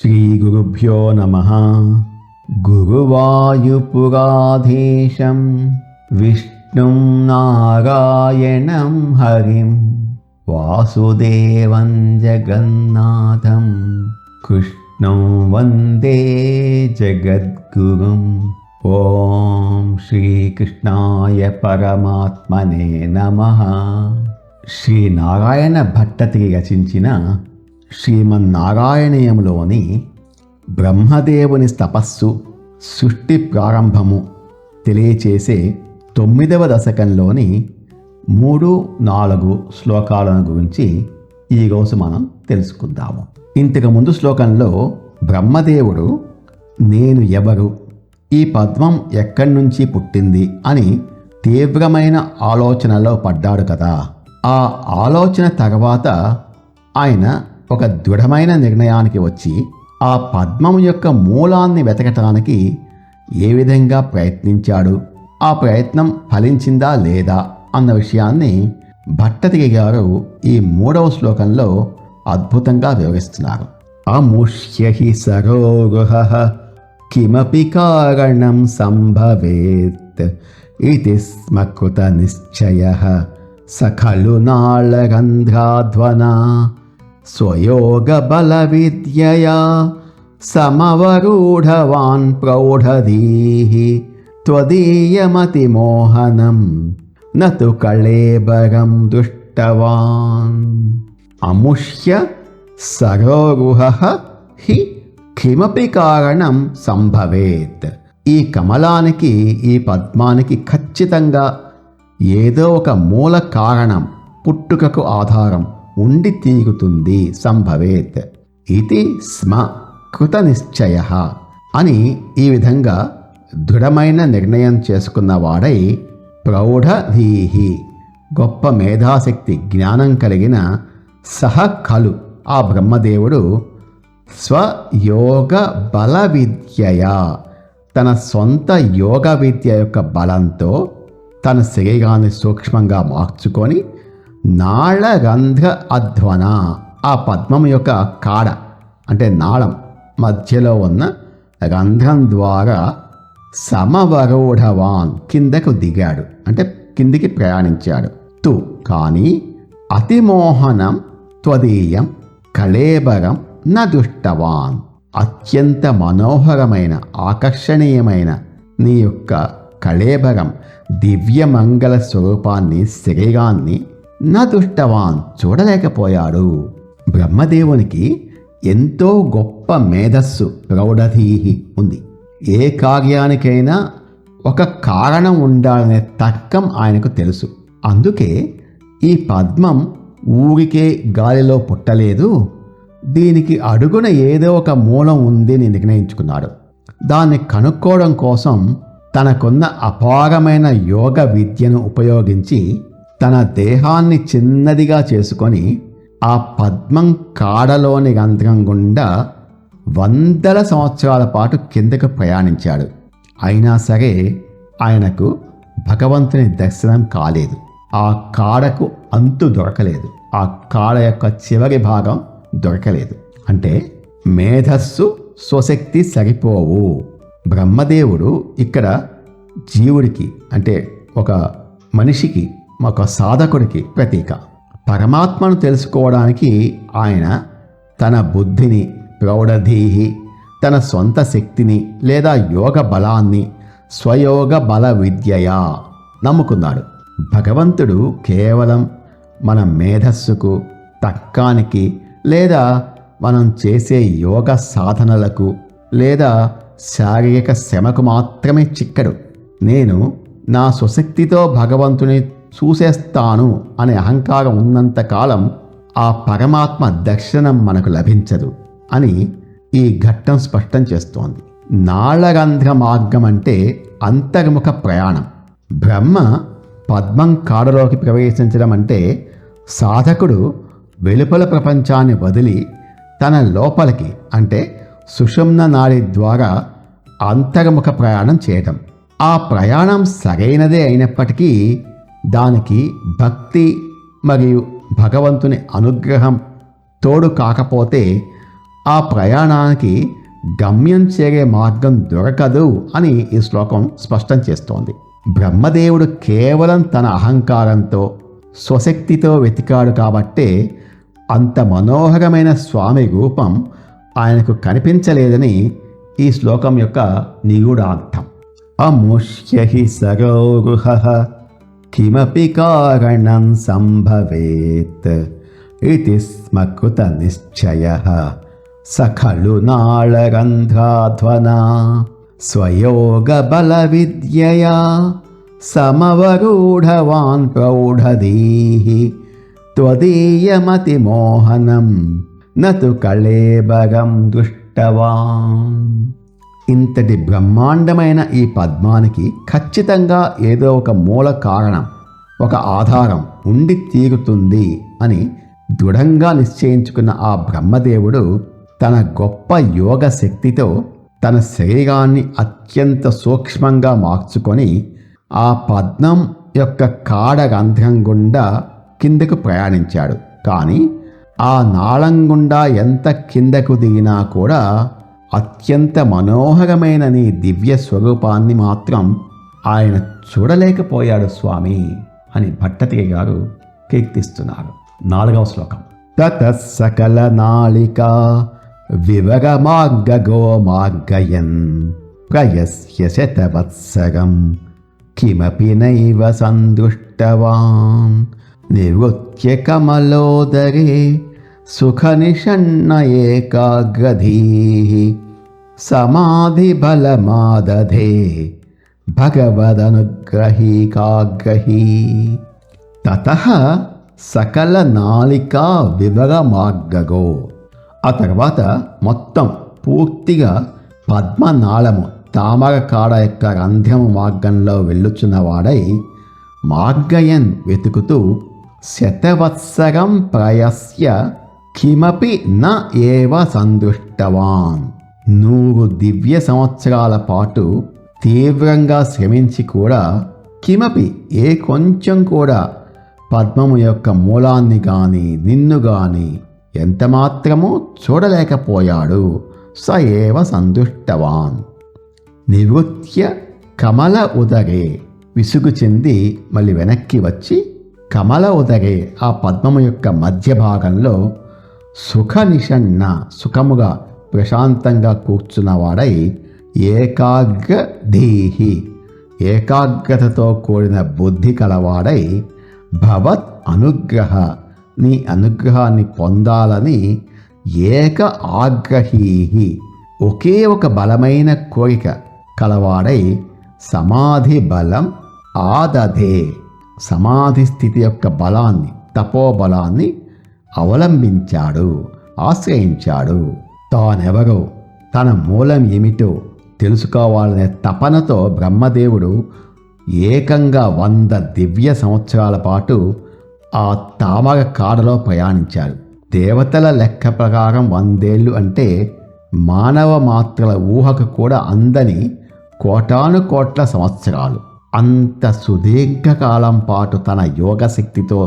శ్రీగురుభ్యో నమః. గురువాయుపురాధీశం విష్ణుం నారాయణం హరిం వాసుదేవం జగన్నాథం కృష్ణం వందే జగద్గురుం. ఓం శ్రీకృష్ణాయ పరమాత్మనే నమః. శ్రీ నారాయణ భట్టతిరి రచించిన శ్రీమన్నారాయణీయంలోని బ్రహ్మదేవుని తపస్సు సృష్టి ప్రారంభము తెలియచేసే 9వ దశకంలోని 3-4 శ్లోకాలను గురించి ఈరోజు మనం తెలుసుకుందాము. ఇంతకుముందు శ్లోకంలో బ్రహ్మదేవుడు నేను ఎవరు, ఈ పద్మం ఎక్కడి నుంచి పుట్టింది అని తీవ్రమైన ఆలోచనలో పడ్డాడు కదా. ఆ ఆలోచన తర్వాత ఆయన ఒక దృఢమైన నిర్ణయానికి వచ్చి ఆ పద్మం యొక్క మూలాన్ని వెతకటానికి ఏ విధంగా ప్రయత్నించాడు, ఆ ప్రయత్నం ఫలించిందా లేదా అన్న విషయాన్ని భట్టతిరి గారు ఈ 3వ శ్లోకంలో అద్భుతంగా వివరిస్తున్నారు. అముష్యహి సరోరుహః కిమపి కారణం సంభవేత్ ఇతి స్మకృత నిశ్చయః సఖలు నాళరంధ్రాధ్వనా స్వయోగ బల విద్యయా సమవరూఢవాన్ ప్రౌఢధీః త్వదీయమతి మోహనం నతు కళేబరం దృష్టవాన్. అముష్య సరోరుహః హి కిమపి కారణం సంభవేత్. ఈ కమలానికి, ఈ పద్మానికి ఖచ్చితంగా ఏదో ఒక మూల కారణం, పుట్టుకకు ఆధారం ఉండి తీరుతుంది. సంభవేత్ ఇది స్మ కృత నిశ్చయ అని ఈ విధంగా దృఢమైన నిర్ణయం చేసుకున్నవాడై ప్రౌఢధీహి గొప్ప మేధాశక్తి జ్ఞానం కలిగిన సహ ఖలు ఆ బ్రహ్మదేవుడు స్వయోగ బల విద్యయా తన సొంత యోగ విద్య యొక్క బలంతో తన శరీరాన్ని సూక్ష్మంగా మార్చుకొని నాళరంధ్ర అధ్వన ఆ పద్మం యొక్క కాడ అంటే నాళం మధ్యలో ఉన్న రంధ్రం ద్వారా సమవరూఢవాన్ కిందకు దిగాడు, అంటే కిందికి ప్రయాణించాడు. తు కానీ అతిమోహనం త్వదీయం కళేబరం న దుష్టవాన్. అత్యంత మనోహరమైన ఆకర్షణీయమైన నీ యొక్క కళేబరం దివ్యమంగళ స్వరూపాన్ని, శరీరాన్ని నా దుష్టవాన్ చూడలేకపోయాడు. బ్రహ్మదేవునికి ఎంతో గొప్ప మేధస్సు ప్రౌఢధీహి ఉంది. ఏ కార్యానికైనా ఒక కారణం ఉండాలనే తర్కం ఆయనకు తెలుసు. అందుకే ఈ పద్మం ఊరికే గాలిలో పుట్టలేదు, దీనికి అడుగున ఏదో ఒక మూలం ఉంది అని నిర్ణయించుకున్నాడు. దాన్ని కనుక్కోవడం కోసం తనకున్న అపారమైన యోగ విద్యను ఉపయోగించి తన దేహాన్ని చిన్నదిగా చేసుకొని ఆ పద్మం కాడలోని రంధ్రం గుండా 100 సంవత్సరాల పాటు కిందకు ప్రయాణించాడు. అయినా సరే ఆయనకు భగవంతుని దర్శనం కాలేదు. ఆ కాడకు అంతు దొరకలేదు, ఆ కాడ యొక్క చివరి భాగం దొరకలేదు. అంటే మేధస్సు, స్వశక్తి సరిపోవు. బ్రహ్మదేవుడు ఇక్కడ జీవుడికి, అంటే ఒక మనిషికి, ఒక సాధకుడికి ప్రతీక. పరమాత్మను తెలుసుకోవడానికి ఆయన తన బుద్ధిని, ప్రౌఢధీహి తన సొంత శక్తిని లేదా యోగ బలాన్ని స్వయోగ బల విద్యయా నమ్ముకున్నాడు. భగవంతుడు కేవలం మన మేధస్సుకు, తర్కానికి లేదా మనం చేసే యోగ సాధనలకు లేదా శారీరక శ్రమకు మాత్రమే చిక్కడు. నేను నా స్వశక్తితో భగవంతుని చూసేస్తాను అనే అహంకారం ఉన్నంతకాలం ఆ పరమాత్మ దర్శనం మనకు లభించదు అని ఈ ఘట్టం స్పష్టం చేస్తోంది. నాళరంధ్ర మార్గం అంటే అంతర్ముఖ ప్రయాణం. బ్రహ్మ పద్మం కాడలోకి ప్రవేశించడం అంటే సాధకుడు వెలుపల ప్రపంచాన్ని వదిలి తన లోపలికి, అంటే సుషుమ్న నాడి ద్వారా అంతర్ముఖ ప్రయాణం చేయటం. ఆ ప్రయాణం సరైనదే అయినప్పటికీ దానికి భక్తి మరియు భగవంతుని అనుగ్రహం తోడు కాకపోతే ఆ ప్రయాణానికి గమ్యం చేరే మార్గం దొరకదు అని ఈ శ్లోకం స్పష్టం చేస్తోంది. బ్రహ్మదేవుడు కేవలం తన అహంకారంతో స్వశక్తితో వెతికాడు కాబట్టే అంత మనోహరమైన స్వామి రూపం ఆయనకు కనిపించలేదని ఈ శ్లోకం యొక్క నిగూఢార్థం. అముష్య హి సరోరుహ కిమపి కారణం సంభవేత్ ఇతి స్మకృత నిశ్చయః సఖలు నాళరంధ్రాధ్వనా స్వయోగ బల విద్యయా సమవరూఢవాన్ ప్రౌఢధీః త్వదీయమతి మోహనం నతు కళేబరం దృష్టవాన్. ఇంతటి బ్రహ్మాండమైన ఈ పద్మానికి ఖచ్చితంగా ఏదో ఒక మూల కారణం, ఒక ఆధారం ఉండి తీరుతుంది అని దృఢంగా నిశ్చయించుకున్న ఆ బ్రహ్మదేవుడు తన గొప్ప యోగ శక్తితో తన శరీరాన్ని అత్యంత సూక్ష్మంగా మార్చుకొని ఆ పద్మం యొక్క కాడ రంధ్రం గుండా కిందకు ప్రయాణించాడు. కానీ ఆ నాళం గుండా ఎంత కిందకు దిగినా కూడా అత్యంత మనోహరమైన నీ దివ్య స్వరూపాన్ని మాత్రం ఆయన చూడలేకపోయాడు స్వామి అని భట్టతిరి గారు కీర్తిస్తున్నారు. 4వ శ్లోకం. తతః సకల నాళికా వివరమార్గగో మార్గయన్ ప్రయస్య శతవత్సరం కిమపి నైవ సందృష్టవాన్ నివృత్య కమలోదరే సుఖనిషన్న ఏకాగ్రధీః సమాధి బలమాదధే భగవదనుగ్రహీకాగ్రహీ. తతః సకల నాళికా వివర మార్గగో. ఆ తర్వాత మొత్తం పూర్తిగా పద్మనాళము తామర కాడ యొక్క రంధ్రము మార్గంలో వెళ్ళుచున్నవాడై మార్గయన్ వెతుకుతూ శతవత్సరం ప్రయస్య కిమపి న ఏవ సందృష్టవాన్. 100 దివ్య సంవత్సరాల పాటు తీవ్రంగా శ్రమించి కూడా కిమపి ఏ కొంచెం కూడా పద్మము యొక్క మూలాన్ని గాని నిన్ను గాని ఎంతమాత్రమూ చూడలేకపోయాడు. స ఏవ సందుష్టవాన్. నివృత్య కమల ఉదరే. విసుగు చెంది మళ్ళీ వెనక్కి వచ్చి కమల ఉదరే ఆ పద్మము యొక్క మధ్య భాగంలో సుఖనిషన్న సుఖముగా ప్రశాంతంగా కూర్చున్నవాడై ఏకాగ్రధీహి ఏకాగ్రతతో కూడిన బుద్ధి కలవాడై భవత్ అనుగ్రహ నీ అనుగ్రహాన్ని పొందాలని ఏక ఆగ్రహీహి ఒకే ఒక బలమైన కోరిక కలవాడై సమాధి బలం ఆదధే సమాధి స్థితి యొక్క బలాన్ని తపోబలాన్ని అవలంబించాడు, ఆశ్రయించాడు. తానెవరో తన మూలం ఏమిటో తెలుసుకోవాలనే తపనతో బ్రహ్మదేవుడు ఏకంగా 100 దివ్య సంవత్సరాల పాటు ఆ తామర కాడలో ప్రయాణించాడు. దేవతల లెక్క ప్రకారం 100 ఏళ్ళు అంటే మానవ మాత్రల ఊహకు కూడా అందని కోటాను కోట్ల సంవత్సరాలు. అంత సుదీర్ఘకాలం పాటు తన యోగశక్తితో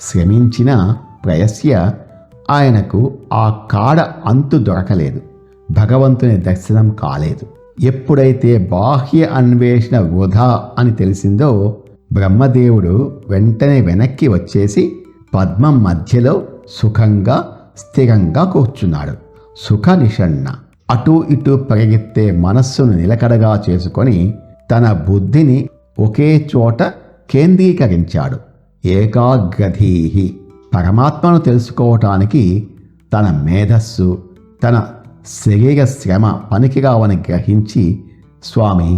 శ్రమించిన ప్రయస్య ఆయనకు ఆ కాడ అంతు దొరకలేదు, భగవంతుని దర్శనం కాలేదు. ఎప్పుడైతే బాహ్య అన్వేషణ వృధా అని తెలిసిందో బ్రహ్మదేవుడు వెంటనే వెనక్కి వచ్చేసి పద్మం మధ్యలో సుఖంగా స్థిరంగా కూర్చున్నాడు. సుఖనిషన్న అటూ ఇటూ పరిగెత్తే మనస్సును నిలకడగా చేసుకొని తన బుద్ధిని ఒకే చోట కేంద్రీకరించాడు. ఏకాగ్రధీహి పరమాత్మను తెలుసుకోవటానికి తన మేధస్సు తన శరీర శ్రమ పనికిరావని గ్రహించి స్వామి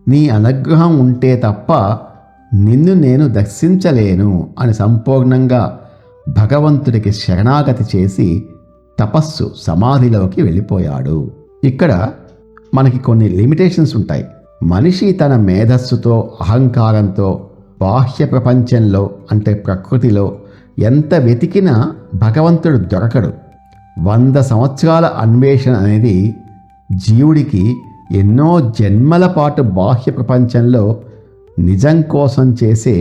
నీ అనుగ్రహం ఉంటే తప్ప నిన్ను నేను దర్శించలేను అని సంపూర్ణంగా భగవంతుడికి శరణాగతి చేసి తపస్సు సమాధిలోకి వెళ్ళిపోయాడు. ఇక్కడ మనకి కొన్ని లిమిటేషన్స్ ఉంటాయి. మనిషి తన మేధస్సుతో అహంకారంతో బాహ్య ప్రపంచంలో అంటే ప్రకృతిలో ఎంత వెతికినా భగవంతుడు దొరకడు. 100 సంవత్సరాల అన్వేషణ అనేది జీవుడికి ఎన్నో జన్మల పాటు బాహ్య ప్రపంచంలో నిజం కోసం చేసే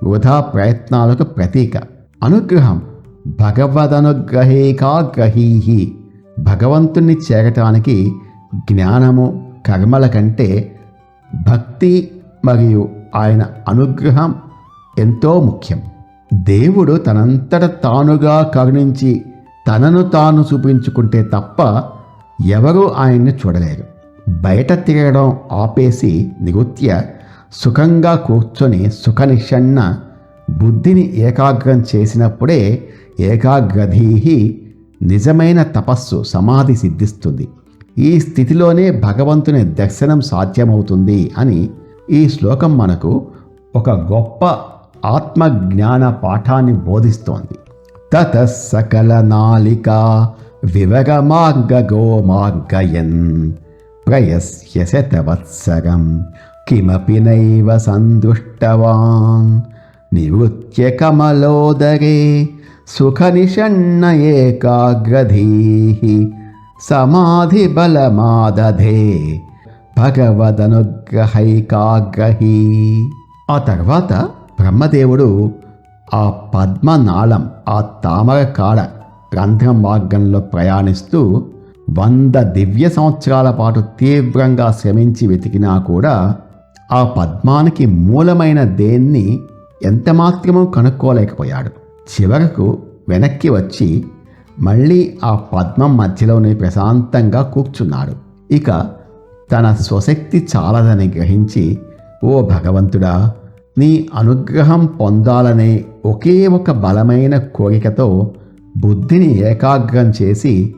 వృధా ప్రయత్నాలకు ప్రతీక. అనుగ్రహం భగవదనుగ్రహేకాగ్రహీహి భగవంతుణ్ణి చేరటానికి జ్ఞానము కర్మల కంటే భక్తి మరియు ఆయన అనుగ్రహం ఎంతో ముఖ్యం. దేవుడు తనంతట తానుగా కరుణించి తనను తాను చూపించుకుంటే తప్ప ఎవరూ ఆయన్ని చూడలేరు. బయట తిరగడం ఆపేసి నిరుత్య సుఖంగా కూర్చొని సుఖనిషన్న బుద్ధిని ఏకాగ్రం చేసినప్పుడే ఏకాగ్రధీహి నిజమైన తపస్సు సమాధి సిద్ధిస్తుంది. ఈ స్థితిలోనే భగవంతుని దర్శనం సాధ్యమవుతుంది అని ఈ శ్లోకం మనకు ఒక గొప్ప ఆత్మజ్ఞాన పాఠాన్ని బోధిస్తోంది. తత సకల నాలికా వివరమార్గో మార్గయన్ ప్రయస్య శతవత్సరం కిమపి నైవ సందృష్టవాన్ నివృత్య కమలోదరే సుఖనిషన్న ఏకాగ్రధీః సమాధి బలమాదధే భగవదనుగ్రహైకాగ్రహీ. ఆ తర్వాత బ్రహ్మదేవుడు ఆ పద్మనాళం, ఆ తామర కాడ రంధ్రం మార్గంలో ప్రయాణిస్తూ 100 దివ్య సంవత్సరాల పాటు తీవ్రంగా శ్రమించి వెతికినా కూడా ఆ పద్మానికి మూలమైన దేన్ని ఎంతమాత్రమూ కనుక్కోలేకపోయాడు. చివరకు వెనక్కి వచ్చి మళ్ళీ ఆ పద్మం మధ్యలోనే ప్రశాంతంగా కూర్చున్నాడు. ఇక తన స్వశక్తి చాలదని గ్రహించి, ఓ భగవంతుడా, నీ అనుగ్రహం పొందాలనే ఒకే ఒక బలమైన కోరికతో బుద్ధిని ఏకాగ్రం చేసి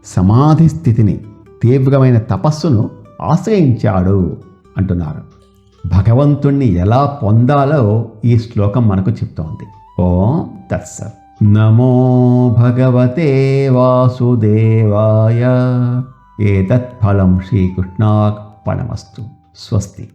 సమాధి స్థితిని, తీవ్రమైన తపస్సును ఆశ్రయించాడు అంటున్నారు. భగవంతుణ్ణి ఎలా పొందాలో ఈ శ్లోకం మనకు చెప్తోంది. ఓం తత్సత్. నమో భగవతే వాసుదేవాయ. ఏతత్ ఫలం శ్రీకృష్ణార్పణమస్తు. స్వస్తి.